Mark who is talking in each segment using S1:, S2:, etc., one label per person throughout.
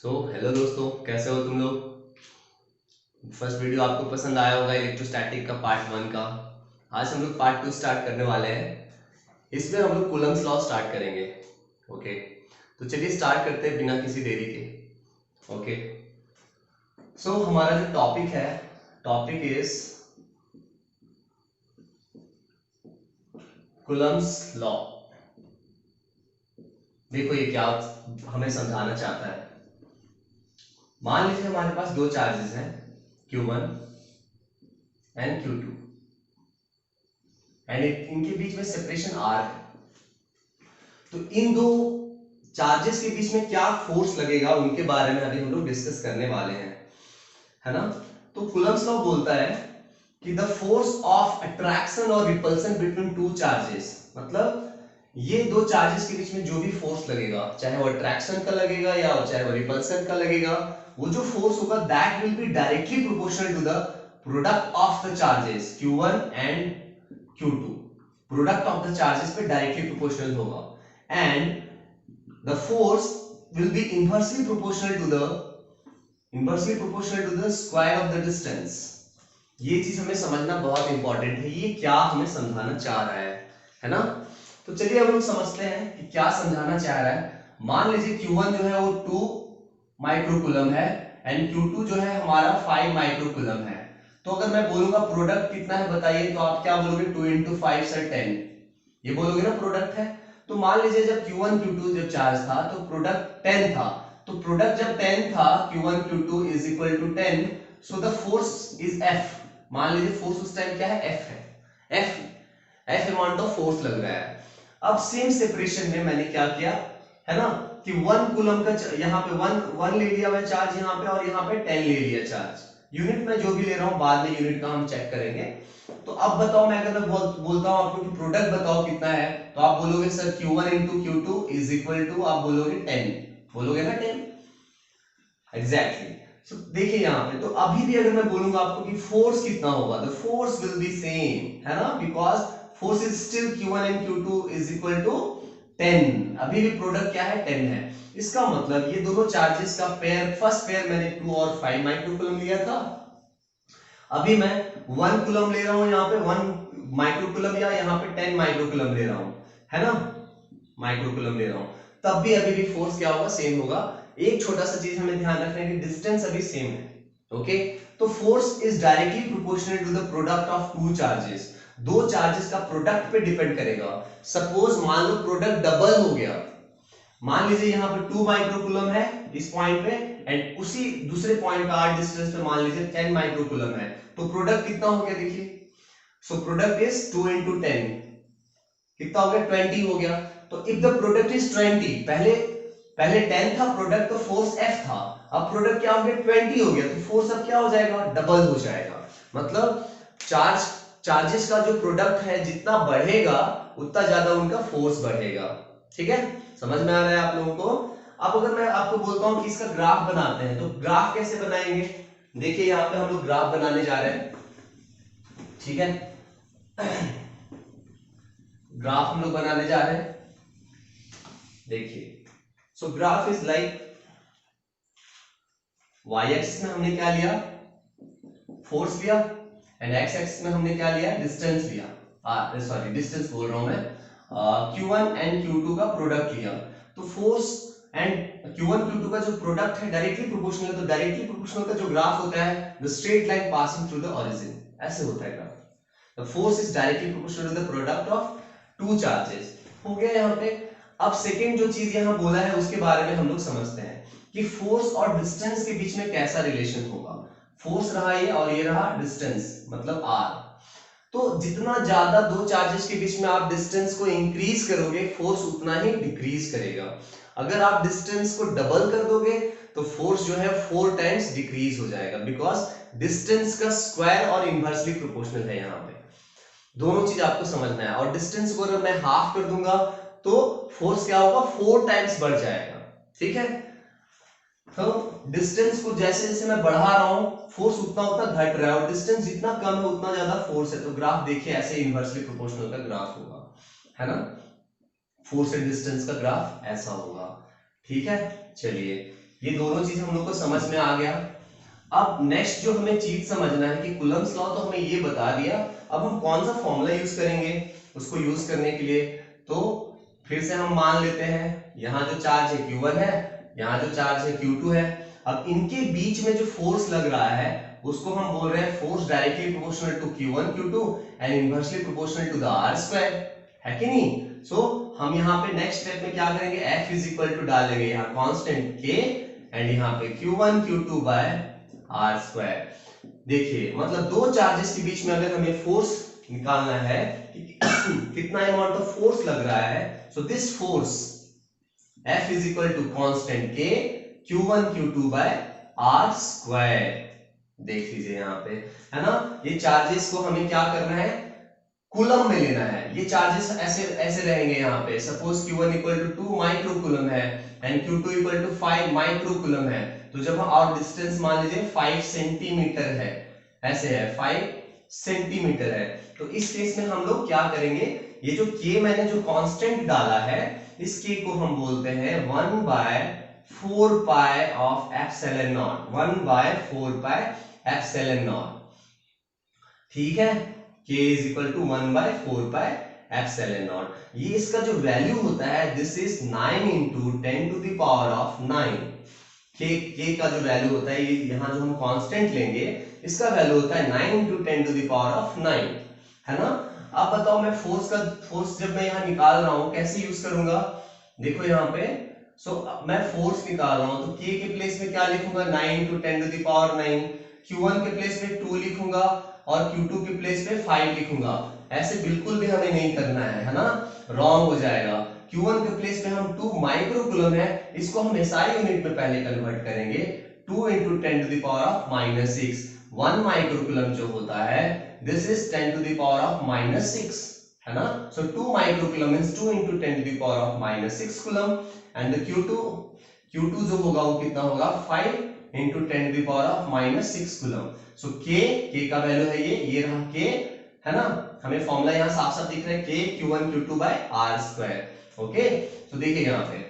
S1: Hello दोस्तों, कैसे हो तुम लोग। फर्स्ट वीडियो आपको पसंद आया होगा इलेक्ट्रोस्टैटिक का पार्ट 1 का। आज हम लोग पार्ट 2 स्टार्ट करने वाले हैं। इसमें हम लोग कूलम्स लॉ स्टार्ट करेंगे। ओके, तो चलिए स्टार्ट करते हैं बिना किसी देरी के। ओके, हमारा जो टॉपिक है, टॉपिक इज कूलम्स लॉ। देखो ये क्या हमें समझाना चाहता है। मान लीजिए हमारे पास दो चार्जेस हैं, Q1 एंड Q2, एंड इनके बीच में सेपरेशन R है। तो इन दो चार्जेस के बीच में क्या फोर्स लगेगा उनके बारे में अभी हम लोग डिस्कस करने वाले हैं, है ना। तो कूलम्स लॉ बोलता है कि द फोर्स ऑफ अट्रैक्शन और रिपल्सन बिटवीन टू चार्जेस, मतलब ये दो चार्जेस के बीच में जो भी फोर्स लगेगा, चाहे वो अट्रैक्शन का लगेगा या चाहे वो रिपल्सन का लगेगा, वो जो फोर्स होगा that will be directly proportional to the product of the charges Q1 and Q2। Product of the charges पे डायरेक्टली प्रोपोर्शनल होगा, and the force will be inversely proportional to the square of the distance। ये चीज हमें समझना बहुत important है, ये क्या हमें समझाना चाह रहा है ना। तो चलिए हम लोग समझते हैं कि क्या समझाना चाह रहा है। मान लीजिए Q1 जो है वो 2 माइक्रोकूलम है एंड Q2 जो है हमारा 5 माइक्रोकूलम है। तो अगर मैं बोलूंगा प्रोडक्ट कितना है बताइए, तो आप क्या बोलोगे, 2 into 5 से 10, ये बोलोगे ना प्रोडक्ट है। तो मान लीजिए जब Q1 Q2 जब चार्ज था तो प्रोडक्ट 10 था। तो प्रोडक्ट जब 10 था, Q1 Q2 is equal to 10, so the force is F। मान लीजिए फोर्स उस टाइम क्या है, F है। F अमाउंट ऑफ फोर्स लग रहा है। अब सेम सेपरेशन में मैंने क्या किया, है ना, कि 1 कूलम का यहाँ पे 1 ले लिया मैं चार्ज यहाँ पे, और यहाँ पे 10 ले लिया चार्ज। यूनिट में जो भी ले रहा हूँ बाद में यूनिट का हम चेक करेंगे। तो अब बताओ, मैं अगर बोलता हूँ आपको कि प्रोडक्ट बताओ कितना है, तो आप बोलोगे sir Q1 into Q2 is equal to, आप बोलोगे 10, बोलोगे ना 10, एग्जैक्टली। सो देखिए यहाँ पे, तो अभी भी अगर मैं बोलूंगा आपको कि फोर्स कितना होगा, the force will be same, है ना, because force is still Q1 and Q2 is equal to 10। अभी भी प्रोडक्ट क्या है, 10 है। इसका मतलब ये दोनों चार्जेस का पेयर, फर्स्ट पेयर मैंने 2 और 5 माइक्रोकूलम लिया था, अभी मैं 1 कूलम ले रहा हूं यहाँ पे, 1 माइक्रोकूलम, या यहाँ पे 10 माइक्रोकूलम ले रहा हूं, है ना, माइक्रोकूलम ले रहा हूं, तब भी अभी भी फोर्स क्या होगा, सेम होगा। एक छोटा सा चीज हमें ध्यान रखना है कि डिस्टेंस अभी सेम है। ओके, तो force is directly proportional to the product of two charges. दो चार्जेस का प्रोडक्ट पे डिपेंड करेगा। सपोज मान लो प्रोडक्ट डबल हो गया, मान लीजिए यहाँ पे 2 माइक्रोकूलम है इस पॉइंट पे, एंड उसी दूसरे पॉइंट का आर डिस्टेंस पे मान लीजिए 10 माइक्रोकूलम है, तो प्रोडक्ट कितना हो गया देखिए। सो प्रोडक्ट इज 2 into 10, कितना हो गया, 20 हो गया। तो इफ द प्रोडक्ट इज 20, पहले पहले 10 था प्रोडक्ट, तो फोर्स F था। अब प्रोडक्ट क्या हो गया, 20 हो गया, तो फोर्स अब क्या हो जाएगा, डबल हो जाएगा। मतलब चार्जेस का जो प्रोडक्ट है जितना बढ़ेगा उतना ज्यादा उनका फोर्स बढ़ेगा। ठीक है, समझ में आ रहा है आप लोगों को। अब अगर मैं आपको बोलता हूं कि इसका ग्राफ बनाते हैं, तो ग्राफ कैसे बनाएंगे, देखिए यहाँ पे हम लोग ग्राफ बनाने जा रहे हैं। ठीक है, ग्राफ हम लोग बनाने जा रहे हैं। देखिए, so graph is like, Y axis में हमने क्या लिया, फोर्स लिया, एंड एक्स एक्सिस में हमने क्या लिया, डिस्टेंस लिया। सॉरी डिस्टेंस बोल रहा हूं मैं, Q1 एंड Q2 का प्रोडक्ट लिया। तो फोर्स एंड Q1 Q2 का जो प्रोडक्ट है डायरेक्टली प्रोपोर्शनल है, तो डायरेक्टली प्रोपोर्शनल का जो ग्राफ होता है, the straight line passing through the origin, ऐसे होता है graph. The force is directly proportional to the product of two charges. हो गया यहाँ पे। अब सेकेंड जो चीज यहाँ बोला है उसके बारे में हम लोग समझते हैं कि फोर्स और डिस्टेंस के बीच में कैसा रिलेशन होगा। फोर्स रहा ये और ये रहा डिस्टेंस, मतलब r। तो जितना ज्यादा दो चार्जेस के बीच में आप डिस्टेंस को इंक्रीज करोगे, फोर्स उतना ही डिक्रीज करेगा। अगर आप डिस्टेंस को डबल कर दोगे तो फोर्स जो है 4 टाइम्स डिक्रीज हो जाएगा, बिकॉज डिस्टेंस का स्क्वायर और इनवर्सली प्रोपोर्शनल है। यहाँ पे दोनों चीज आपको समझना है। और डिस्टेंस को अगर मैं हाफ कर दूंगा तो फोर्स क्या होगा, 4 टाइम्स बढ़ जाएगा। ठीक है, तो डिस्टेंस को जैसे जैसे मैं बढ़ा रहा हूं, फोर्स उतना उतना घट रहा है, और डिस्टेंस जितना कम है उतना ज्यादा फोर्स है। तो ग्राफ देखिए ऐसे इनवर्सली प्रोपोर्शनल का ग्राफ होगा, है ना, फोर्स एंड डिस्टेंस का ग्राफ ऐसा होगा। ठीक है, चलिए ये दोनों चीज हम लोग को समझ में आ गया। अब नेक्स्ट जो हमें चीज समझना है कि कूलम्स लॉ तो हमें ये बता दिया, अब हम कौन सा फॉर्मूला यूज करेंगे उसको यूज करने के लिए। तो फिर से हम मान लेते हैं यहाँ जो चार्ज है Q1 है, यहाँ जो चार्ज है Q2 है। अब इनके बीच में जो फोर्स लग रहा है उसको हम बोल रहे हैं force directly proportional to Q1 Q2 and inversely proportional to the R square, है कि नहीं। सो हम यहाँ पे नेक्स्ट स्टेप में क्या करेंगे, F इज इक्वल टू डालेंगे यहाँ कांस्टेंट K एंड यहाँ पे Q1 Q2 by R square. देखिए मतलब दो चार्जेस के बीच में अगर हमें फोर्स निकालना है कि कितना अमाउंट ऑफ फोर्स लग रहा है, so this force F is equal to constant K Q1 Q2 by R square. देख लीजिए यहाँ पे, है ना। ये चार्जेस को हमें क्या करना है, कूलम में लेना है। ये चार्जेस ऐसे ऐसे रहेंगे यहाँ पे, suppose Q1 equal to 2 micro coulomb है and Q2 equal to 5 micro coulomb है। तो जब हम और डिस्टेंस मान लीजिए 5 सेंटीमीटर है, ऐसे है 5 सेंटीमीटर है, तो इस केस में हम लोग क्या करेंगे, ये जो K मैंने जो कांस्टेंट डाला है इस K को हम बोलते हैं 1 by 4 pi of epsilon naught, 1 by 4 pi epsilon naught, ठीक है। K is equal to 1 by 4 pi epsilon naught. ये इसका जो वैल्यू होता है this is 9 into 10 to the power of 9। K का जो वैल्यू होता है, ये यहाँ जो हम कांस्टेंट लेंगे इसका वैल्यू होता है 9 into 10 to the power of 9, है ना। अब बताओ मैं फोर्स जब मैं यहाँ निकाल रहा हूँ कैसे यूज करूंगा, देखो यहाँ पे। मैं फोर्स निकाल रहा हूँ तो K के प्लेस में क्या लिखूंगा, 9 into 10 to the power 9, Q1 के प्लेस में 2 लिखूंगा और Q2 के प्लेस पे 5 लिखूंगा। ऐसे बिल्कुल भी हमें नहीं करना है ना, रॉन्ग हो जाएगा। Q1 के प्लेस पे हम 2 माइक्रो कूलम है, इसको हम SI यूनिट में पहले कन्वर्ट करेंगे, 2 into 10 to the power of -6। 1 micro coulomb जो होता है this is 10 to the power of -6, है ना। सो 2 micro coulomb means 2 into 10 to the power of -6 coulomb and the Q2 जो होगा वो कितना होगा, 5 into 10 to the power of -6 coulomb. So K का वैल्यू है ये रहा K, है ना। हमें फॉर्मूला यहाँ साफ साफ दिख रहा है K Q1 Q2 by R square. Okay, तो देखिए यहाँ पे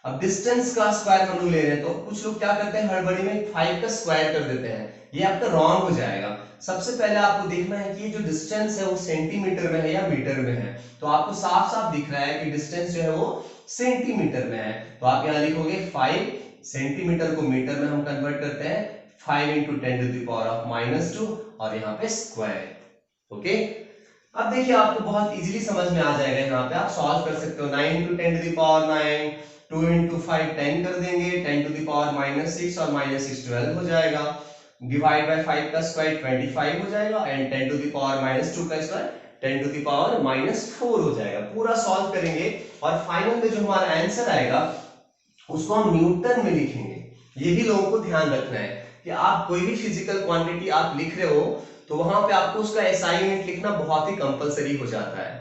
S1: अब डिस्टेंस का स्क्वायर हम लोग ले रहे हैं, तो कुछ लोग क्या करते हैं हड़बड़ी में 5 का स्क्वायर कर देते हैं, ये आपका रॉन्ग हो जाएगा। सबसे पहले आपको देखना है कि ये जो डिस्टेंस है वो सेंटीमीटर में है या मीटर में है। तो आपको साफ साफ दिख रहा है कि डिस्टेंस जो है वो सेंटीमीटर में है, तो आप यहाँ लिखोगे 5 सेंटीमीटर को मीटर में हम कन्वर्ट करते हैं, 5 into 10 to the power of -2 और यहाँ पे स्क्वायर। ओके, अब देखिए आपको बहुत इजीली समझ में आ जाएगा, यहाँ पे आप सॉल्व कर सकते हो। 9 into 10 to the power 9, 2 into 5 10 कर देंगे, 10 to the power -6 और -6 12 हो जाएगा, डिवाइड बाय 5 का स्क्वायर 25 हो जाएगा एंड 10 to the power -2 का स्क्वायर 10 to the power -4 हो जाएगा। पूरा सॉल्व करेंगे और फाइनल में जो हमारा आंसर आएगा उसको हम न्यूटन में लिखेंगे। ये भी लोगों को ध्यान रखना है कि आप कोई भी फिजिकल क्वांटिटी आप लिख रहे हो तो वहां पे आपको उसका SI यूनिट लिखना बहुत ही कंपलसरी हो जाता है।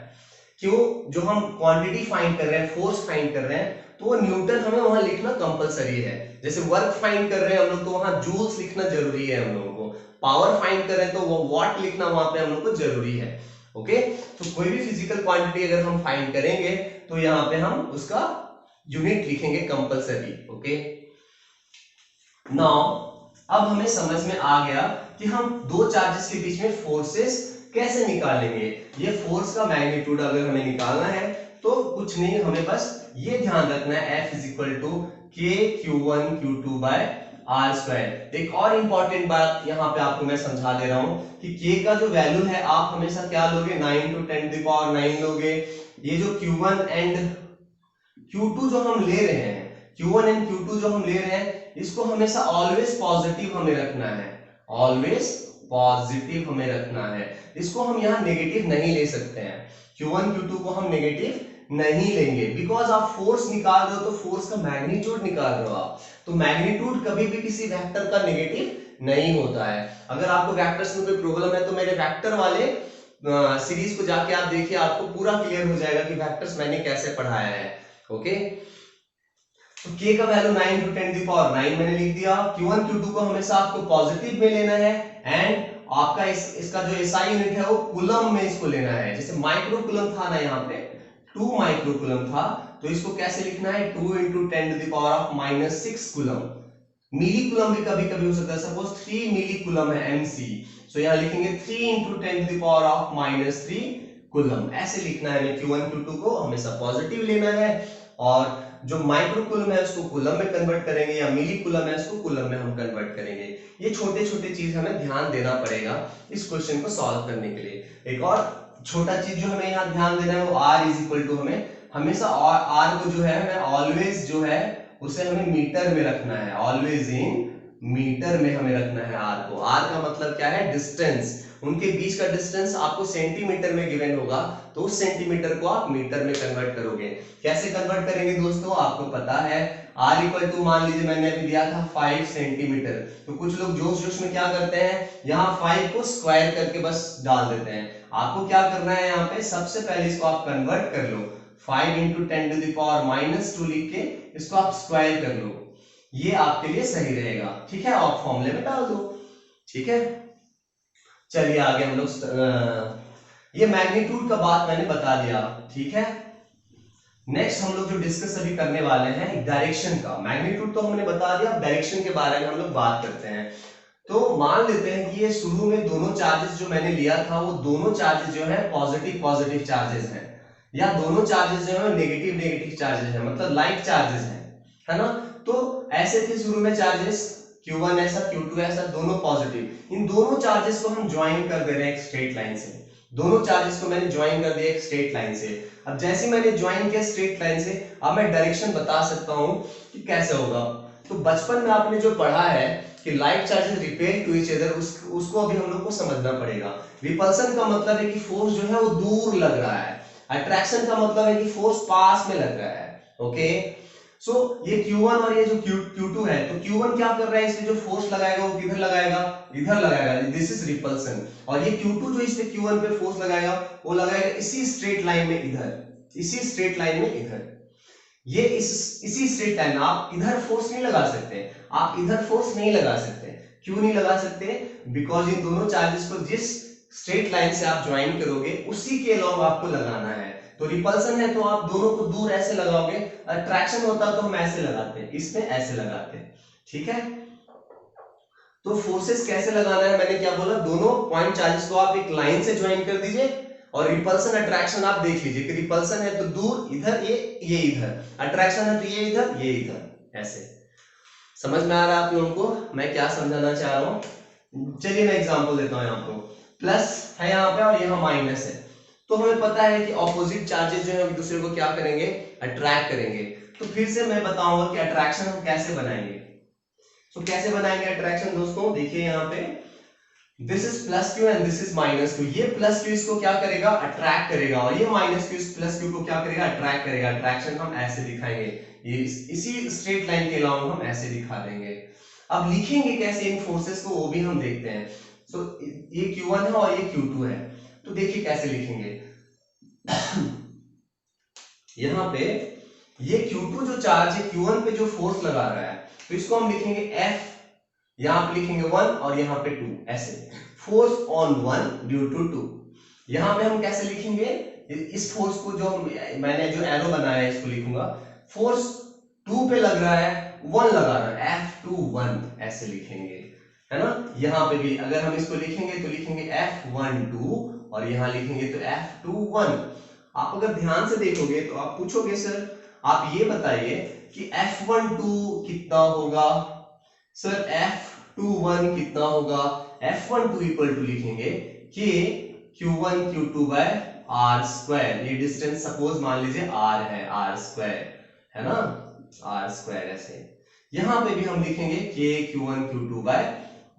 S1: क्यों, जो हम क्वांटिटी फाइंड कर रहे हैं, फोर्स फाइंड कर रहे हैं, तो न्यूटन हमें वहां लिखना कंपलसरी है। जैसे वर्क फाइंड कर रहे हैं हम लोग तो वहां जूल्स लिखना जरूरी है हम लोगों को, पावर फाइंड कर रहे हैं तो वो वॉट लिखना वहां पे हम लोग को जरूरी है। ओके, तो कोई भी फिजिकल क्वांटिटी अगर हम फाइंड करेंगे तो यहाँ पे हम उसका यूनिट लिखेंगे कंपलसरी। ओके, नाउ अब हमें समझ में आ गया कि हम दो चार्जेस के बीच में फोर्सेस कैसे निकालेंगे। ये फोर्स का मैग्नीट्यूड अगर हमें निकालना है तो कुछ नहीं, हमें बस ये ध्यान रखना है F is equal to K Q1 Q2 by R square. एक और इंपॉर्टेंट बात यहाँ पे आपको मैं समझा दे रहा हूँ कि K का जो वैल्यू है आप हमेशा क्या लोगे, 9 into 10 to the power 9 लोगे। ये जो Q1 एंड Q2 जो हम ले रहे हैं, Q1 एंड Q2 जो हम ले रहे हैं, इसको हमेशा ऑलवेज पॉजिटिव हमें रखना है, ऑलवेज पॉजिटिव हमें रखना है। इसको हम यहाँ नेगेटिव नहीं ले सकते हैं, Q1 Q2 को हम नेगेटिव नहीं लेंगे, बिकॉज आप फोर्स निकाल रहे हो तो फोर्स का मैग्नीट्यूड निकाल रहे हो आप, तो मैग्नीट्यूड कभी भी किसी वेक्टर का नेगेटिव नहीं होता है। अगर आपको वेक्टर्स में कोई प्रॉब्लम है तो मेरे वेक्टर वाले सीरीज को जाके आप देखिए, आपको पूरा क्लियर हो जाएगा कि वेक्टर्स मैंने कैसे पढ़ाया है। ओके, तो K का value 9 into 10 to the power 9 मैंने लिख दिया। Q1 Q2 को हमेशा आपको पॉजिटिव में लेना है एंड आपका इसका जो SI यूनिट है वो कूलम में इसको लेना है। जैसे माइक्रो कूलम था ना, यहाँ पे 2 माइक्रो कूलम था, तो इसको कैसे लिखना है, 2 into 10 to the power of -6 coulomb. Milli coulomb भी कभी कभी हो सकता है, सपोज 3 मिली कुलम है mc, सो यहाँ लिखेंगे 3 इंटू 10⁻³ कुलम, ऐसे लिखना है हमें। Q1 Q2 को हमेशा पॉजिटिव लेना है, और जो माइक्रो कुलम है उसको कुलम में कन्वर्ट करेंगे, या मिली कुलम है उसको कुलम में हम कन्वर्ट करेंगे। ये छोटे छोटे चीज हमें ध्यान देना पड़ेगा इस क्वेश्चन को सॉल्व करने के लिए। एक और छोटा चीज जो हमें यहाँ ध्यान देना है वो r इज इक्वल टू, हमें हमेशा r को जो है हमें ऑलवेज जो है उसे हमें मीटर में रखना है, ऑलवेज इन मीटर में हमें रखना है r को। r का मतलब क्या है, डिस्टेंस, उनके बीच का डिस्टेंस आपको सेंटीमीटर में गिवन होगा, तो उस सेंटीमीटर को आप मीटर में कन्वर्ट करोगे। कैसे कन्वर्ट करेंगे दोस्तों, आपको पता है r इक्वल टू, मान लीजिए मैंने अभी दिया था 5 सेंटीमीटर, तो कुछ लोग जोश जोश में क्या करते हैं, यहाँ 5 को स्क्वायर करके बस डाल देते हैं। आपको क्या करना है, यहाँ पे सबसे पहले इसको आप कन्वर्ट कर लो, 5 इंटू 10⁻⁻² लिख के इसको आप स्क्वायर कर लो, ये आपके लिए सही रहेगा, ठीक है, आप फॉर्मूले में डाल दो, ठीक है। चलिए आगे हम लोग, ये मैग्नीट्यूड का बात मैंने बता दिया, ठीक है। नेक्स्ट हम लोग जो डिस्कस अभी करने वाले हैं डायरेक्शन का, मैग्नीट्यूड तो हमने बता दिया, डायरेक्शन के बारे में हम लोग बात करते हैं। तो मान लेते हैं कि ये शुरू में दोनों चार्जेस जो मैंने लिया था वो दोनों चार्जेस जो है पॉजिटिव पॉजिटिव चार्जेस हैं, या दोनों चार्जेस जो है नेगेटिव नेगेटिव चार्जेस हैं, मतलब लाइक चार्जेस हैं, है ना। तो ऐसे थे शुरू में चार्जेस, Q1 ऐसा Q2 ऐसा, दोनों पॉजिटिव। इन दोनों चार्जेस को हम ज्वाइन कर दे रहे हैं एक स्ट्रेट लाइन से, दोनों चार्जेस को मैंने ज्वाइन कर दिया एक स्ट्रेट लाइन से। अब जैसे मैंने ज्वाइन किया स्ट्रेट लाइन से, अब मैं डायरेक्शन बता सकता हूं कि कैसे होगा। तो बचपन में आपने जो पढ़ा है कि like charges repel to each other, उसको अभी हम लोग को समझना पड़ेगा। रिपल्सन का मतलब है कि फोर्स जो है वो दूर लग रहा है, अट्रैक्शन का मतलब है कि फोर्स पास में लग रहा है, ओके। सो ये Q1 और ये जो Q2 है, तो Q1 क्या कर रहा है, इसमें जो फोर्स लगाएगा वो किधर लगाएगा, इधर लगाएगा, दिस इज रिपल्सन। और ये Q2 जो इस पे Q1 पे फोर्स लगाएगा वो लगाएगा इसी स्ट्रेट लाइन में इधर, इसी स्ट्रेट लाइन में इधर, ये इसी स्ट्रेट लाइन में। आप इधर फोर्स नहीं लगा सकते, आप इधर फोर्स नहीं लगा सकते। क्यों नहीं लगा सकते, बिकॉज इन दोनों चार्जेस को जिस स्ट्रेट लाइन से आप ज्वाइन करोगे उसी के अलॉन्ग आपको लगाना है। तो रिपल्सन है तो आप दोनों को दूर ऐसे लगाओगे, अट्रैक्शन होता तो हम ऐसे लगाते, इसमें ऐसे लगाते, ठीक है। तो फोर्सेस कैसे लगाना है, मैंने क्या बोला, दोनों पॉइंट चार्जेस को आप एक लाइन से ज्वाइन कर दीजिए, और रिपल्सन अट्रैक्शन आप देख लीजिए कि रिपल्सन है तो दूर इधर, ये इधर, अट्रैक्शन है तो ये इधर ये इधर, ऐसे। समझ में आ रहा है आप लोगों को मैं क्या समझाना चाह रहा हूं। चलिए मैं एग्जांपल देता हूं, यहाँ को प्लस है यहाँ पे और यहाँ माइनस है, तो हमें पता है कि ऑपोजिट चार्जेस जो है एक दूसरे को क्या करेंगे, अट्रैक्ट करेंगे। तो फिर से मैं बताऊंगा कि अट्रैक्शन हम कैसे बनाएंगे। तो कैसे बनाएंगे अट्रैक्शन दोस्तों, देखिए यहाँ पे this is plus Q and this is minus Q, ये प्लस क्यू इसको क्या करेगा, अट्रैक्ट करेगा, और ये माइनस क्यू इस प्लस क्यू को क्या करेगा, अट्रैक्ट करेगा। अट्रैक्शन हम ऐसे दिखाएंगे, ये इसी स्ट्रेट लाइन के अलावा हम ऐसे दिखा देंगे। अब लिखेंगे कैसे इन फोर्सेस को वो भी हम देखते हैं। सो ये Q1 है और ये Q2 है, तो देखिए कैसे लिखेंगे। यहाँ पे ये Q2 जो चार्ज है Q1 पे जो फोर्स लगा रहा है, तो इसको हम लिखेंगे F, यहाँ पे लिखेंगे 1 और यहाँ पे 2, ऐसे फोर्स ऑन 1 ड्यू टू 2। यहाँ पे हम कैसे लिखेंगे, इस फोर्स को जो मैंने जो एरो बनाया है इसको लिखूंगा, फोर्स 2 पे लग रहा है, 1 लगा रहा है, F21 ऐसे लिखेंगे, है ना। यहाँ पे भी अगर हम इसको लिखेंगे तो लिखेंगे F12 और यहाँ लिखेंगे तो F21। आप अगर ध्यान से देखोगे तो आप पूछोगे सर आप ये बताइए कि F12 कितना होगा, सर F21 कितना होगा। F12 इक्वल टू लिखेंगे कि Q1 Q2 by R square, ये डिस्टेंस सपोज मान लीजिए R है, R स्क्वायर है ना, R स्क्वायर ऐसे। यहां पे भी हम लिखेंगे K Q1 Q2 by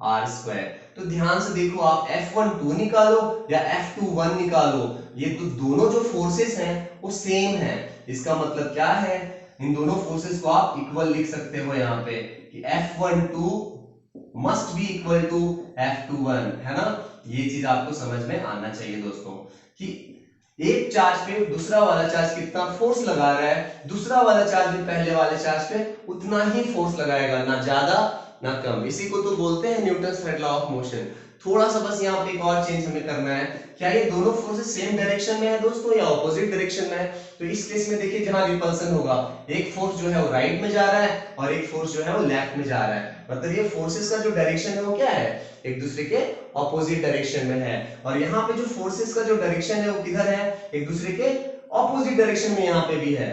S1: R square. तो ध्यान से देखो, आप F12 निकालो या F21 निकालो, ये तो दोनों जो फोर्सेस हैं वो सेम है। इसका मतलब क्या है, इन दोनों फोर्सेस को आप इक्वल लिख सकते हो यहाँ पे कि F12 must be equal to F21, है ना। ये चीज आपको समझ में आना चाहिए दोस्तों कि एक चार्ज पे दूसरा वाला चार्ज कितना फोर्स लगा रहा है, दूसरा वाला चार्ज भी पहले वाले चार्ज पे उतना ही फोर्स लगाएगा, ना ज्यादा ना कम। इसी को तो बोलते हैं Newton's third law of motion. थोड़ा सा बस यहाँ पे एक और चेंज हमें करना है, क्या ये दोनों फोर्सेस सेम डायरेक्शन में है दोस्तों या ऑपोजिट डायरेक्शन में है? तो इस केस में देखिए जहां रिपल्सन होगा, एक फोर्स जो है वो राइट में जा रहा है और एक फोर्स जो है वो लेफ्ट में जा रहा है, मतलब ये फोर्सेस का जो डायरेक्शन है वो क्या है, एक दूसरे के ऑपोजिट डायरेक्शन में है। और यहाँ पे जो फोर्सेस का जो डायरेक्शन है वो किधर है, एक दूसरे के ऑपोजिट डायरेक्शन में यहाँ पे भी है।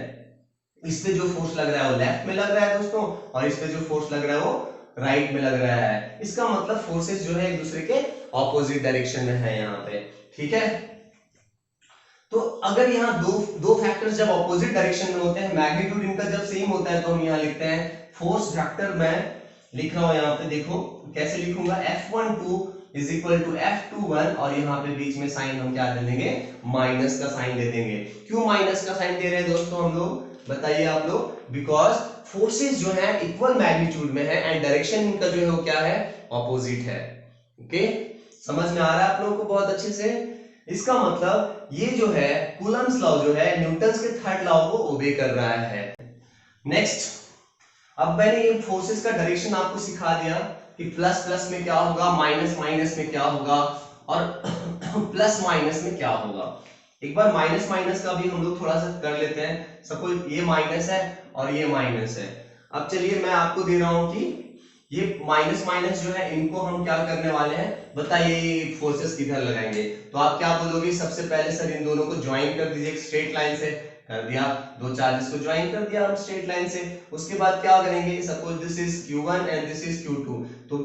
S1: इस पे जो फोर्स लग रहा है वो लेफ्ट में लग रहा है दोस्तों, और इस पे जो फोर्स लग रहा है वो राइट में लग रहा है। इसका मतलब फोर्सेस जो है एक दूसरे के ऑपोजिट डायरेक्शन में है यहाँ पे, ठीक है। तो अगर यहाँ दो फैक्टर्स जब ऑपोजिट डायरेक्शन में होते हैं, मैग्नीट्यूड इनका जब सेम होता है, तो हम यहाँ लिखते हैं फोर्स वेक्टर, मैं लिख रहा हूं यहाँ पे, देखो कैसे लिखूंगा, F12 is equal to F21, और यहाँ पे बीच में साइन हम क्या दे देंगे, माइनस का साइन दे देंगे। क्यों माइनस का साइन दे रहे हैं दोस्तों हम लोग, बताइए आप लोग, बिकॉज फोर्सेस जो है इक्वल मैग्नीट्यूड में है एंड डायरेक्शन इनका जो है वो क्या है, ऑपोजिट है। ओके, समझ में आ रहा है आप लोगों को बहुत अच्छे से? इसका मतलब ये जो है कूलम्स लॉ जो है न्यूटन्स के थर्ड लॉ को ओबे कर रहा है। नेक्स्ट, अब मैंने ये फोर्सेस का डायरेक्शन आपको सिखा दिया कि प्लस प्लस में क्या होगा, माइनस माइनस में क्या होगा, और प्लस माइनस में क्या होगा। एक बार माइनस माइनस का भी हम लोग थोड़ा सा कर लेते हैं। सपोज ये माइनस है और ये माइनस है। अब चलिए मैं आपको दे रहा हूं कि ये माइनस माइनस जो है इनको हम क्या करने वाले हैं, बताइए ये फोर्सेस किधर लगाएंगे। तो आप क्या बोलोगे, सबसे पहले सर इन दोनों को ज्वाइन कर दीजिए एक स्ट्रेट लाइन से, कर दिया, दो चार्जेस को ज्वाइन कर दिया हम स्ट्रेट लाइन से। उसके बाद क्या करेंगे, suppose this is Q1 and this is Q2, तो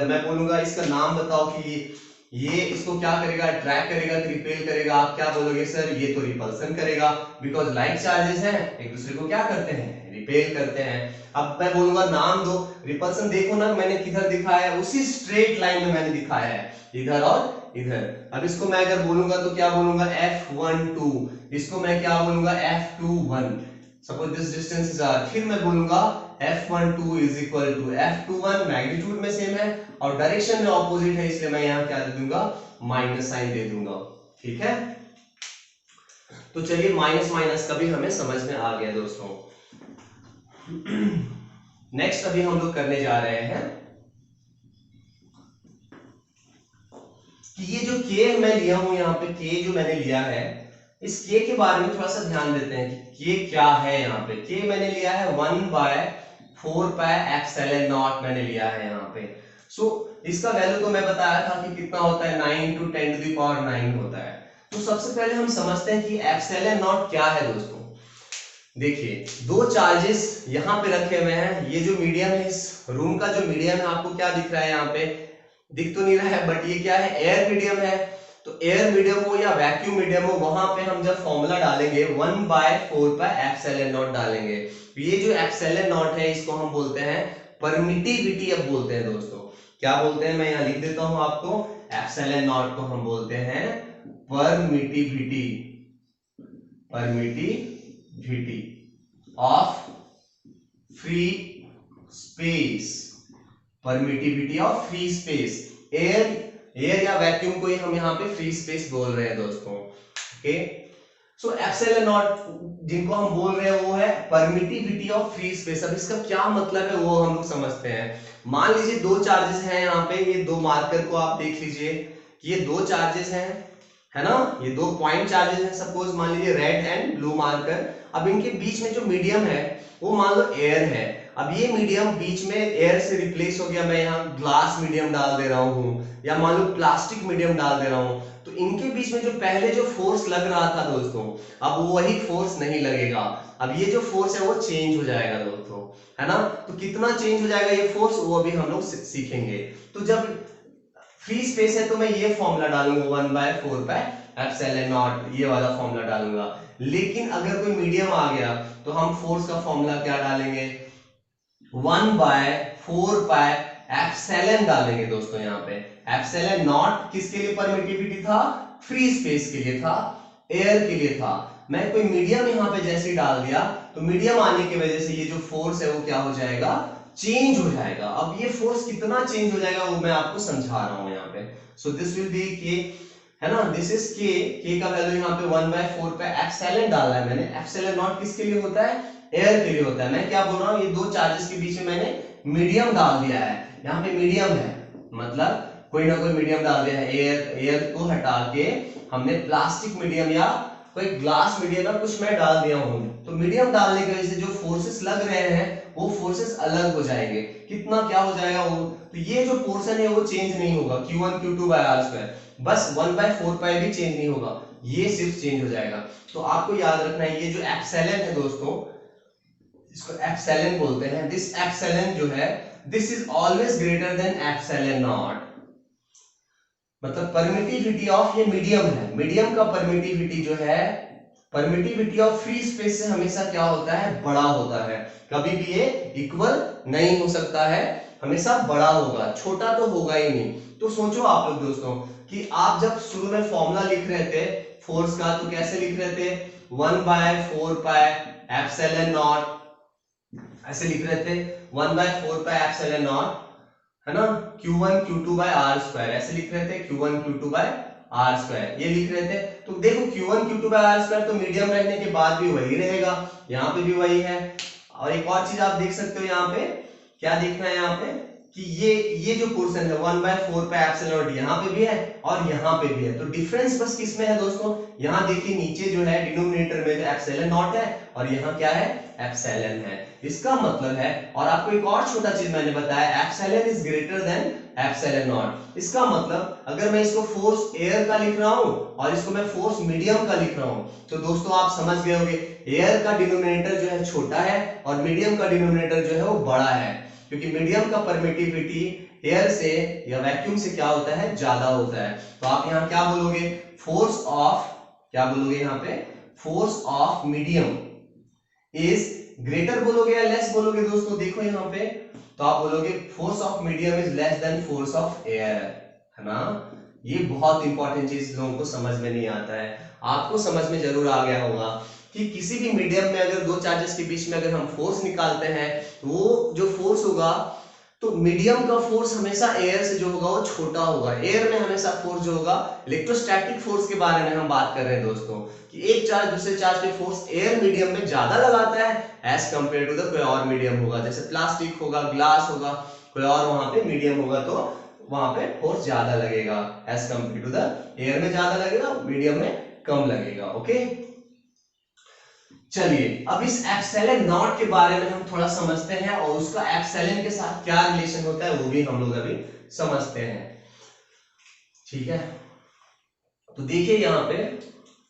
S1: मैं बोलूंगा इसका नाम बताओ कि ये इसको क्या करेगा, अट्रैक्ट करेगा कि रिपेल करेगा। आप क्या बोलोगे, सर ये तो रिपल्सन करेगा, बिकॉज लाइक चार्जेस हैं, एक दूसरे को क्या करते हैं, रिपेल करते हैं। अब मैं बोलूंगा नाम दो, रिपल्सन देखो ना मैंने किधर दिखाया है, उसी स्ट्रेट लाइन में मैंने दिखाया है, इधर और इधर। अब इसको मैं अगर बोलूंगा तो क्या बोलूंगा, F12, इसको मैं क्या बोलूंगा, F21, suppose this distance is r। फिर मैं बोलूंगा F12 is equal to F21, magnitude में सेम है और डायरेक्शन में ऑपोजिट है, इसलिए मैं यहाँ क्या दे दूंगा, माइनस साइन दे दूंगा, ठीक है। तो चलिए माइनस माइनस का भी हमें समझ में आ गया दोस्तों। नेक्स्ट अभी हम लोग करने जा रहे हैं कि ये जो k मैं लिया हूं यहाँ पे, k जो मैंने लिया है, इस k के बारे में थोड़ा सा ध्यान देते हैं कि k क्या है। यहाँ पे k मैंने लिया है 1/4 पाई एप्सिलॉन नॉट मैंने लिया है यहाँ पे। सो इसका वैल्यू तो मैं बताया था कि कितना होता है, 9 × 10⁹ होता है। तो सबसे पहले हम समझते हैं कि एप्सिलॉन नॉट क्या है दोस्तों। देखिए दो चार्जेस यहाँ पे रखे हुए हैं, ये जो मीडियम है, इस रूम का जो मीडियम है, आपको क्या दिख रहा है यहाँ पे, दिख तो नहीं रहा है, बट ये क्या है, एयर मीडियम है। तो एयर मीडियम हो या वैक्यूम मीडियम हो, वहां पे हम जब फॉर्मूला डालेंगे 1/4 पाई एप्सिलॉन नॉट डालेंगे। ये जो एप्सिलॉन नॉट है इसको हम बोलते हैं परमिटिविटी। अब बोलते हैं दोस्तों, क्या बोलते हैं, मैं यहाँ लिख देता हूं आपको, एप्सिलॉन नॉट को हम बोलते हैं permittivity, permittivity of free space, permittivity of free space. Air या वैक्यूम को ही हम यहाँ पे फ्री स्पेस बोल रहे हैं दोस्तों। ओके, सो एप्सिलॉन नॉट जिनको हम बोल रहे हैं वो है परमिटिविटी ऑफ फ्री स्पेस। अब इसका क्या मतलब है वो हम लोग समझते हैं। मान लीजिए दो चार्जेस हैं यहाँ पे, ये दो मार्कर को आप देख लीजिए कि ये दो चार्जेस हैं, है ना, ये दो पॉइंट चार्जेस हैं, सपोज मान लीजिए रेड एंड ब्लू मार्कर। अब इनके बीच में जो मीडियम है वो मान लो एयर है। अब ये मीडियम बीच में एयर से रिप्लेस हो गया, मैं यहाँ ग्लास मीडियम डाल दे रहा हूँ या मान लो प्लास्टिक मीडियम डाल दे रहा हूँ। तो इनके बीच में जो पहले जो फोर्स लग रहा था दोस्तों, अब वही फोर्स नहीं लगेगा। अब ये जो फोर्स है वो चेंज हो जाएगा दोस्तों, है ना। तो कितना चेंज हो जाएगा ये फोर्स, वो अभी हम लोग सीखेंगे। तो जब फ्री स्पेस है तो मैं ये फॉर्मूला डालूंगा 1/4 पाई एप्सिलॉन नॉट, ये वाला फॉर्मूला डालूंगा। लेकिन अगर कोई मीडियम आ गया तो हम फोर्स का फॉर्मूला क्या डालेंगे, 1/4 पाई एप्सिलॉन डालेंगे दोस्तों। यहाँ पे एप्सिलॉन नॉट किसके लिए परमिटिविटी था, फ्री स्पेस के लिए था, एयर के लिए था। मैं कोई मीडियम यहाँ पे जैसे ही डाल दिया तो मीडियम आने की वजह से ये जो फोर्स है वो क्या हो जाएगा, चेंज हो जाएगा। अब ये फोर्स कितना चेंज हो जाएगा वो मैं आपको समझा रहा हूं यहाँ पे। सो दिस विल बी के, है ना, दिस इज के का वैल्यू यहाँ पे 1/4 पे एप्सिलॉन डाला है मैंने। एप्सिलॉन नॉट किसके लिए होता है, एयर के लिए होता है। मैं क्या बोल रहा हूँ, ये दो चार्जेस के बीच में मैंने मीडियम डाल दिया है, यहाँ पे मीडियम है, मतलब कोई ना कोई मीडियम डाल दिया है, एयर को हटा के हमने प्लास्टिक मीडियम या कोई ग्लास मीडियम या कुछ मैं डाल दिया हूं, तो मीडियम डालने की वजह से जो फोर्सेस लग रहे हैं वो फोर्सेस अलग हो जाएंगे। कितना क्या हो जाएगा वो, तो ये जो पोर्शन है वो चेंज नहीं होगा, Q1 Q2 by R square, बस 1/4 पाई भी चेंज नहीं होगा, ये सिर्फ चेंज हो जाएगा। तो आपको याद रखना है ये जो एप्सिलॉन है दोस्तों, इसको एप्सिलॉन बोलते हैं, दिस एप्सिलॉन जो है this is always greater than epsilon not, मतलब परमिटिविटी ऑफ, ये मीडियम है, मीडियम का परमिटिविटी जो है, परमिटिविटी ऑफ फ्री स्पेस से हमेशा क्या होता है, बड़ा होता है, कभी भी ये इक्वल नहीं हो सकता है, हमेशा बड़ा होगा, छोटा तो होगा ही नहीं। तो सोचो आप लोग दोस्तों कि आप जब शुरू में फॉर्मूला लिख रहे थे फोर्स का, तो कैसे लिख रहे थे, 1/4 पाई एप्सिलॉन नॉट, ऐसे लिख रहे थे 1/4 पाई एप्सिलॉन नॉट, है ना, Q1 Q2 by R square, ऐसे लिख रहे थे Q1 Q2 by R square, ये लिख रहे थे। तो देखो Q1 Q2 by R square तो मीडियम रहने के बाद भी वही रहेगा, यहाँ पे भी वही है। और एक और चीज आप देख सकते हो यहाँ पे, क्या देखना है यहाँ पे कि ये जो पोर्शन है 1/4 पाई एप्सिलॉन नॉट यहाँ पे भी है और यहाँ पे भी है, तो डिफरेंस बस किस में है दोस्तों, यहाँ देखिए नीचे जो है डिनोमिनेटर में जो एप्सिलॉन नॉट है और यहाँ क्या है, एप्सिलॉन है। इसका मतलब है, और आपको एक और छोटा चीज मैंने बताया, epsilon is greater than epsilon not, इसका मतलब अगर मैं इसको फोर्स एयर का लिख रहा हूं और इसको मैं फोर्स मीडियम का लिख रहा हूं, तो दोस्तों आप समझ गए होंगे एयर का डिनोमिनेटर जो है छोटा है और मीडियम का डिनोमिनेटर जो है वो बड़ा है, क्योंकि मीडियम का परमिटिविटी एयर से या वैक्यूम से क्या होता है, ज्यादा होता है। तो आप यहाँ क्या बोलोगे, फोर्स ऑफ, क्या बोलोगे यहाँ पे, force of medium is greater बोलोगे या लेस बोलोगे दोस्तों, देखो यहाँ पे, तो आप बोलोगे force of medium is less than force of air, है ना। ये बहुत इंपॉर्टेंट चीज लोगों को समझ में नहीं आता है, आपको समझ में जरूर आ गया होगा कि किसी भी मीडियम में अगर दो चार्जेस के बीच में अगर हम फोर्स निकालते हैं, तो वो जो फोर्स होगा, तो मीडियम का फोर्स हमेशा एयर से जो होगा वो छोटा होगा, एयर में हमेशा फोर्स जो होगा, इलेक्ट्रोस्टैटिक फोर्स के बारे में हम बात कर रहे हैं दोस्तों, कि एक चार्ज दूसरे चार्ज पे फोर्स एयर मीडियम में ज्यादा लगाता है एज कंपेयर टू द कोई और मीडियम होगा, जैसे प्लास्टिक होगा, ग्लास होगा, कोई और वहां पे मीडियम होगा, तो वहां पे फोर्स ज्यादा लगेगा as compared to the air में ज्यादा लगेगा, मीडियम में कम लगेगा। ओके, चलिए अब इस एप्सिलॉन नॉट के बारे में हम थोड़ा समझते हैं और उसका एप्सिलॉन के साथ क्या रिलेशन होता है वो भी हम लोग अभी समझते हैं, ठीक है। तो देखिए यहाँ पे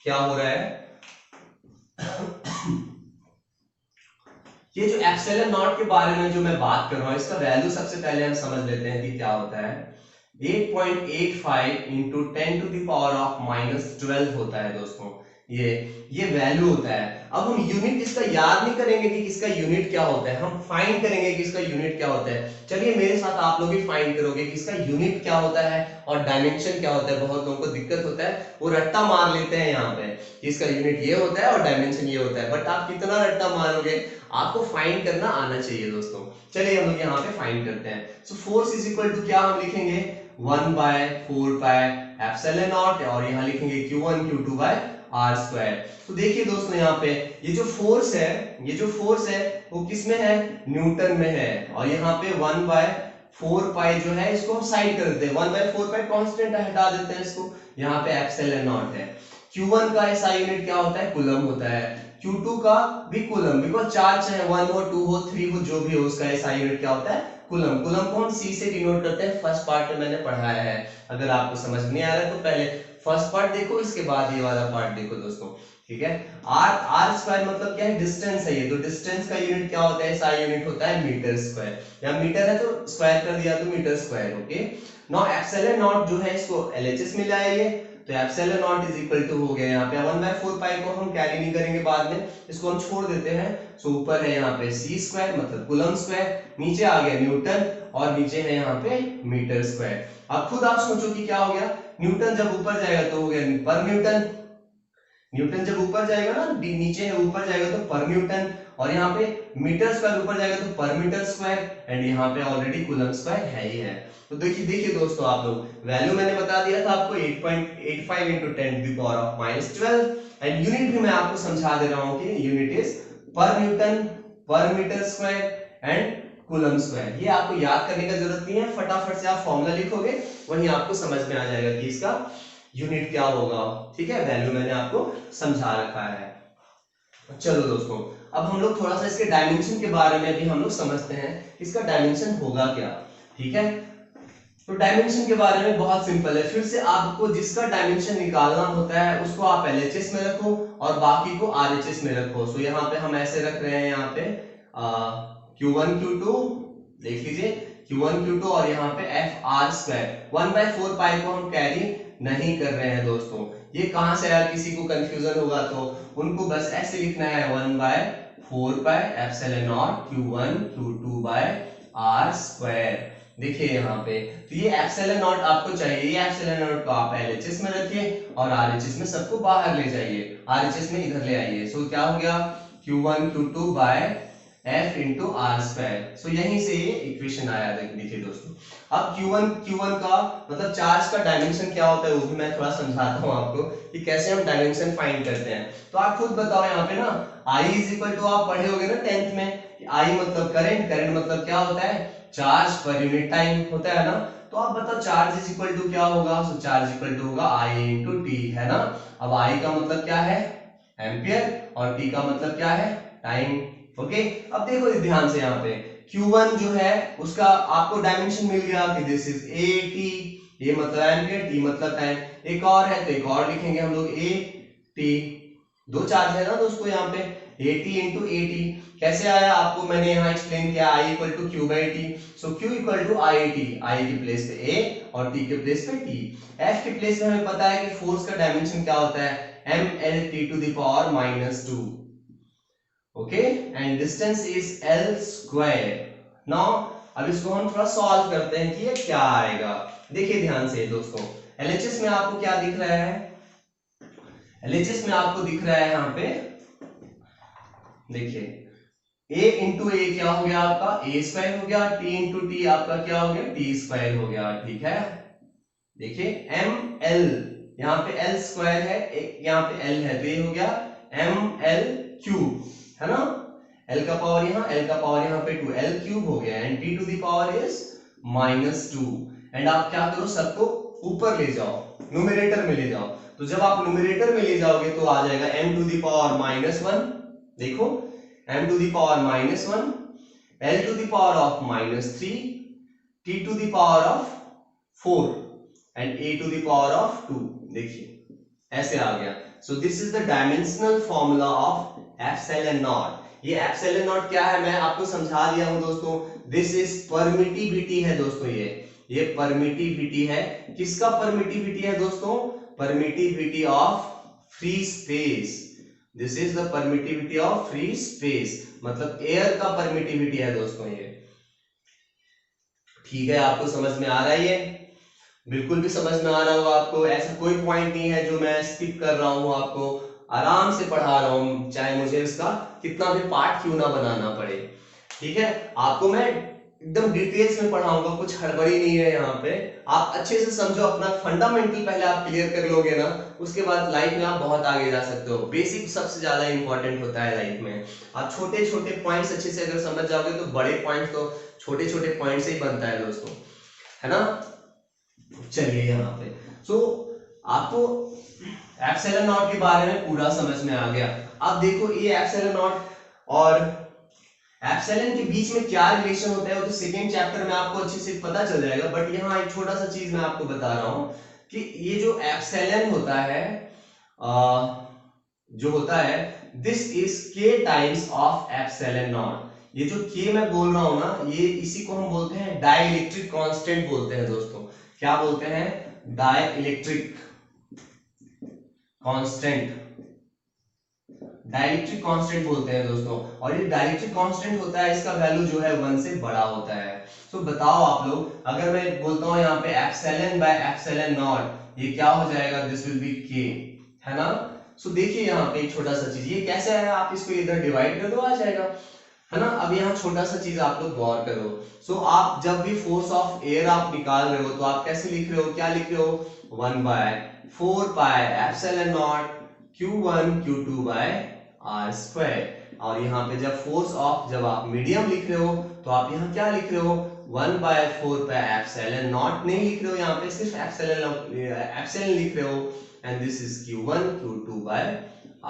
S1: क्या हो रहा है, ये जो एप्सिलॉन नॉट के बारे में जो मैं बात कर रहा हूं, इसका वैल्यू सबसे पहले हम समझ लेते हैं कि क्या होता है, 8.85 इंटू 10⁻⁻12 होता है दोस्तों, ये वैल्यू होता है। अब हम यूनिट इसका याद नहीं करेंगे कि इसका यूनिट क्या होता है, हम फाइंड करेंगे कि इसका यूनिट क्या होता है। चलिए मेरे साथ आप लोग भी फाइंड करोगे कि इसका यूनिट क्या होता है और डायमेंशन क्या होता है। बहुत लोगों को दिक्कत होता है, वो रट्टा मार लेते हैं यहाँ पे कि इसका यूनिट ये होता है और डायमेंशन ये होता है, बट आप कितना रट्टा मारोगे, आपको फाइंड करना आना चाहिए दोस्तों। चलिए हम लोग यहाँ पे फाइंड करते हैं। So force is equal to क्या हम लिखेंगे, 1/4 पाई एप्सिलॉन नॉट, और यहाँ लिखेंगे Q1 Q2 by R square. तो देखिए दोस्तों यहाँ पे ये जो फोर्स है वो किस में है, न्यूटन में है, और यहाँ पे 1/4 पाई जो है इसको साइड कर देते हैं, 1/4 पाई कांस्टेंट हटा देते हैं इसको, यहाँ पे एप्सिलॉन नॉट है। Q1 का ऐसा यूनिट क्या होता है, कूलम होता है, Q2 का भी कूलम, बिकॉज चार्ज चाहे 1 हो 2 हो 3 हो जो भी हो, उसका ऐसा यूनिट क्या होता है, कूलम। कूलम को हम C से डिनोट करते हैं, फर्स्ट पार्ट में मैंने पढ़ाया है, अगर आपको समझ नहीं आ रहा है तो पहले फर्स्ट पार्ट देखो, इसके बाद ये वाला पार्ट देखो दोस्तों, ठीक है। आर स्क्वायर मतलब क्या है, डिस्टेंस है ये, तो डिस्टेंस का यूनिट क्या होता है, SI यूनिट होता है मीटर स्क्वायर, या मीटर है तो स्क्वायर कर दिया तो metre square. Okay, now epsilon naught जो है इसको LHS मिला है ये, तो epsilon naught is equal to हो गया यहाँ पे 1/4 पाई को हम कैरी नहीं करेंगे बाद में, इसको हम छोड़ देते हैं। सो ऊपर है यहाँ पे C स्क्वायर मतलब कूलम स्क्वायर, नीचे आ गया न्यूटन और नीचे है यहाँ पे मीटर स्क्वायर। अब खुद आप सोचो कि क्या हो गया, न्यूटन जब ऊपर जाएगा तो हो गया पर न्यूटन, न्यूटन जब ऊपर जाएगा ना, नीचे है ऊपर जाएगा तो पर न्यूटन, और यहाँ पे मीटर स्क्वायर ऊपर जाएगा तो पर मीटर स्क्वायर, एंड यहाँ पे ऑलरेडी कूलम स्क्वायर है ही है। तो देखिए दोस्तों आप लोग वैल्यू मैंने बता दिया था आपको 8.85 इंटू 10⁻⁻12, एंड यूनिट भी मैं आपको समझा दे रहा हूँ कि unit is per newton per metre square and coulomb square. ये आपको याद करने का जरूरत नहीं है, फटाफट से आप फॉर्मूला लिखोगे वहीं आपको समझ में आ जाएगा कि इसका यूनिट क्या होगा। ठीक है, वैल्यू मैंने आपको समझा रखा है। चलो दोस्तों, अब हम लोग थोड़ा सा इसके डायमेंशन के बारे में भी हम लोग समझते हैं, इसका डायमेंशन होगा क्या। ठीक है, तो डायमेंशन के बारे में बहुत सिंपल है। फिर से आपको जिसका डायमेंशन निकालना होता है उसको आप LHS में रखो और बाकी को RHS में रखो। सो यहाँ पे हम ऐसे रख रहे हैं, यहाँ पे Q1 Q2 देख लीजिए, Q1 Q2 और यहाँ पे FR स्क्वायर 1/4 पाई को हम कैरी नहीं कर रहे हैं दोस्तों। ये कहां से आया, किसी को कंफ्यूजन होगा तो उनको बस ऐसे लिखना है 1/4 pi epsilon naught Q1 Q2 by R square. देखिए यहाँ पे, तो ये एप्सिलॉन नॉट आपको चाहिए, ये एप्सिलॉन नॉट को आप LHS में रखिए और RHS में सबको बाहर ले जाइए, RHS में इधर ले आइए। सो क्या हो गया, Q1 Q2 by F into R square. So यहीं से ये इक्वेशन आया। देखिए दोस्तों, अब Q1 का मतलब चार्ज का डायमेंशन क्या होता है वो भी मैं थोड़ा समझाता हूँ आपको कि कैसे हम डायमेंशन फाइंड करते हैं। तो आप खुद बताओ यहाँ पे ना, I इज इक्वल टू, आप पढ़े होगे ना 10th में, I मतलब करंट, करंट मतलब क्या होता है, चार्ज पर यूनिट टाइम होता है ना। तो आप बताओ चार्ज इज इक्वल टू क्या होगा, सो चार्ज इक्वल टू होगा I इंटू टी, है ना। अब I का मतलब क्या है, एम्पियर, और T का मतलब क्या है, टाइम। ओके, अब देखो इस ध्यान से, यहाँ पे Q1 जो है उसका आपको डायमेंशन मिल गया कि दिस इज AT, ये मतलब एम्पियर, T मतलब टाइम। एक और है तो एक और लिखेंगे हम लोग AT, दो चार्ज है ना दोस्तों यहाँ पे, AT इंटू AT। कैसे आया आपको मैंने यहाँ एक्सप्लेन किया, I equal to Q by T। So Q equal to IAT, I के प्लेस पे A और T के प्लेस पे T। F के प्लेस पे हमें पता है कि फोर्स का डायमेंशन क्या होता है, mLT to the power -2। Okay, and distance is L square. Now अब इसको हम थोड़ा सॉल्व करते हैं कि ये क्या आएगा। देखिए ध्यान से दोस्तों, LHS में आपको क्या दिख रहा है, LHS में आपको दिख रहा है यहाँ पे, देखिए A इंटू ए क्या हो गया आपका, A स्क्वायर हो गया, T इंटू टी आपका क्या हो गया, T स्क्वायर हो गया। ठीक है, देखिए ML, यहाँ पे L स्क्वायर है, एक यहाँ पे L है, तो ये हो गया ML क्यूब, है ना। L का पावर यहाँ, L का पावर यहाँ पे 2, L क्यूब हो गया, and T to the power is -2। And आप क्या करो, सबको ऊपर ले जाओ, न्यूमरेटर में ले जाओ। तो जब आप न्यूमरेटर में ले जाओगे तो आ जाएगा m टू द पावर -1, देखो m to the power -1, L to the power of -3, T to the power of 4 and A to the power of 2। देखिए ऐसे आ गया। So this is the dimensional formula of epsilon naught. ये epsilon naught क्या है मैं आपको समझा दिया हूं दोस्तों, दिस इज परमिटिविटी है दोस्तों, ये परमिटिविटी है। किसका परमिटिविटी है दोस्तों, permittivity of free space. This is the permittivity of free space, मतलब एयर का परमिटिविटी है दोस्तों ये। ठीक है, आपको समझ में आ रहा है, ये बिल्कुल भी समझ में आ रहा होगा आपको, ऐसा कोई पॉइंट नहीं है जो मैं स्किप कर रहा हूं, आपको आराम से पढ़ा रहा हूं, चाहे मुझे इसका कितना भी पार्ट क्यों ना बनाना पड़े। ठीक है, आपको मैं एकदम डिटेल्स में पढ़ाऊंगा, कुछ हड़बड़ी नहीं है यहाँ पे। आप अच्छे से समझो, अपना फंडामेंटल पहले आप क्लियर कर लोगे ना, उसके बाद लाइफ में आप बहुत आगे जा सकते हो। बेसिक सबसे ज्यादा इंपॉर्टेंट होता है लाइफ में। आप छोटे छोटे पॉइंट्स अच्छे से अगर समझ जाओगे तो बड़े पॉइंट्स तो छोटे छोटे पॉइंट से ही बनता है दोस्तों, है ना। चलिए यहाँ पे, सो आपको एप्सिलॉन नॉट के बारे में पूरा समझ में आ गया। अब देखो ये एप्सिलॉन नॉट और एप्सिलॉन के बीच में क्या रिलेशन होता है वो तो सेकेंड चैप्टर में आपको अच्छे से पता चल जाएगा, बट यहाँ एक छोटा सा चीज मैं आपको बता रहा हूँ कि ये जो एप्सिलॉन होता है, जो होता है, this is k times of epsilon naught. ये जो k मैं बोल रहा हूं ना, ये इसी को हम बोलते हैं डाइलेक्ट्रिक कांस्टेंट बोलते हैं दोस्तों। क्या बोलते हैं, डाइलेक्ट्रिक कांस्टेंट, डाइलेक्ट्रिक कांस्टेंट बोलते हैं दोस्तों। और ये डाइलेक्ट्रिक कांस्टेंट होता है, इसका वैल्यू जो है 1 से बड़ा होता है। तो बताओ आप लोग, अगर मैं बोलता हूं यहाँ पे एप्सिलॉन बाय एप्सिलॉन नॉट, ये क्या हो जाएगा, दिस विल बी k, है ना। सो देखिए यहाँ पे एक छोटा सा चीज, ये कैसे है, आप इसको इधर डिवाइड कर दो, आ जाएगा, है ना। अब यहाँ छोटा सा चीज आप लोग गौर करो। सो आप जब भी फोर्स ऑफ एयर आप निकाल रहे हो तो आप कैसे लिख रहे हो, क्या लिख रहे हो, 1/4 pi epsilon naught Q1 Q2 by R square. और यहाँ पे जब फोर्स ऑफ, जब आप मीडियम लिख रहे हो तो आप यहाँ क्या लिख रहे हो 1/4 पाई एप्सिलॉन नॉट नहीं लिख रहे हो, यहाँ पे सिर्फ एप्सिलॉन लिख रहे हो and this is Q1 Q2 by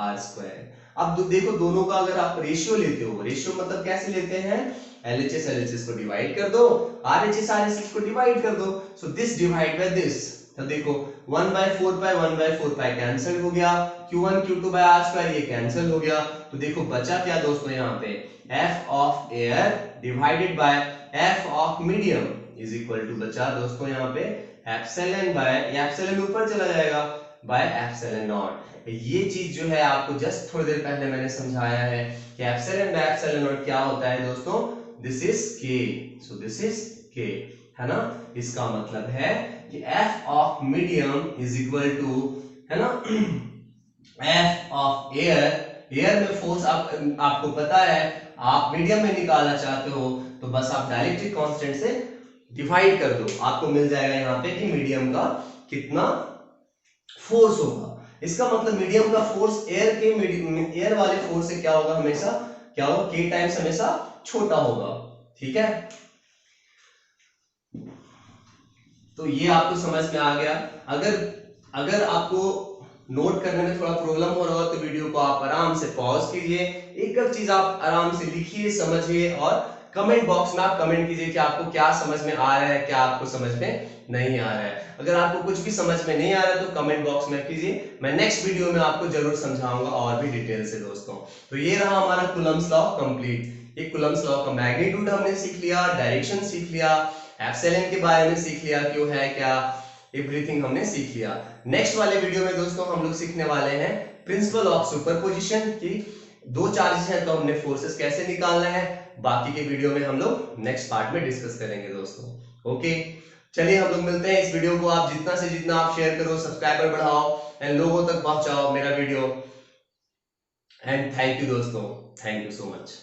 S1: R square. अब देखो दोनों का अगर आप रेशियो लेते हो, रेशियो मतलब कैसे लेते हैं, LHS LHS को डिवाइड कर दो, RHS RHS को डिवाइड कर दो, so this divide by this. तो देखो 1/4 पाई कैंसिल हो गया, Q1 Q2 by R square ये कैंसिल हो गया, तो देखो बचा क्या दोस्तों यहाँ पे F of air divided by F of medium is equal to बचा दोस्तों यहाँ पे एप्सिलॉन बाय, एप्सिलॉन ऊपर चला जाएगा बाय एप्सिलॉन नॉट। ये चीज जो है आपको जस्ट थोड़ी देर पहले मैंने समझाया है कि एप्सिलॉन बाय एप्सिलॉन नॉट क्या होता है दोस्तों, this is K, so this is K, है ना। इसका मतलब है कि F of medium is equal to, है ना, F ऑफ एयर, एयर में फोर्स आपको पता है, आप मीडियम में निकालना चाहते हो तो बस आप डायरेक्टली कांस्टेंट से डिवाइड कर दो, आपको मिल जाएगा यहाँ पे कि मीडियम का कितना फोर्स होगा। इसका मतलब मीडियम का फोर्स एयर वाले फोर्स से क्या होगा, हमेशा क्या होगा, K टाइम्स हमेशा छोटा होगा, ठीक है। तो ये आपको समझ में आ गया। अगर आपको नोट करने में थोड़ा प्रॉब्लम हो रहा हो तो वीडियो को आप आराम से पॉज कीजिए, एक एक चीज आप आराम से लिखिए, समझिए और कमेंट बॉक्स में आप कमेंट कीजिए कि आपको क्या समझ में आ रहा है, क्या आपको समझ में नहीं आ रहा है। अगर आपको कुछ भी समझ में नहीं आ रहा है तो कमेंट बॉक्स में कीजिए, मैं नेक्स्ट वीडियो में आपको जरूर समझाऊंगा और भी डिटेल से दोस्तों। तो ये रहा हमारा कूलम्ब्स लॉ कंप्लीट। ये कूलम्ब्स लॉ का मैग्नीट्यूड हमने सीख लिया, डायरेक्शन सीख लिया, एप्सिलॉन के बारे में सीख लिया, क्यों है क्या, एवरीथिंग हमने सीख लिया। नेक्स्ट वाले वीडियो में दोस्तों हम लोग सीखने वाले हैं प्रिंसिपल ऑफ सुपरपोजिशन की, दो चार्जेस हैं तो हमने फोर्सेस कैसे निकालना है, बाकी के वीडियो में हम लोग नेक्स्ट पार्ट में डिस्कस करेंगे दोस्तों। ओके, चलिए हम लोग मिलते हैं। इस वीडियो को आप जितना से जितना आप शेयर करो, सब्सक्राइबर बढ़ाओ एंड लोगों तक पहुंचाओ मेरा वीडियो, एंड थैंक यू दोस्तों, थैंक यू सो मच।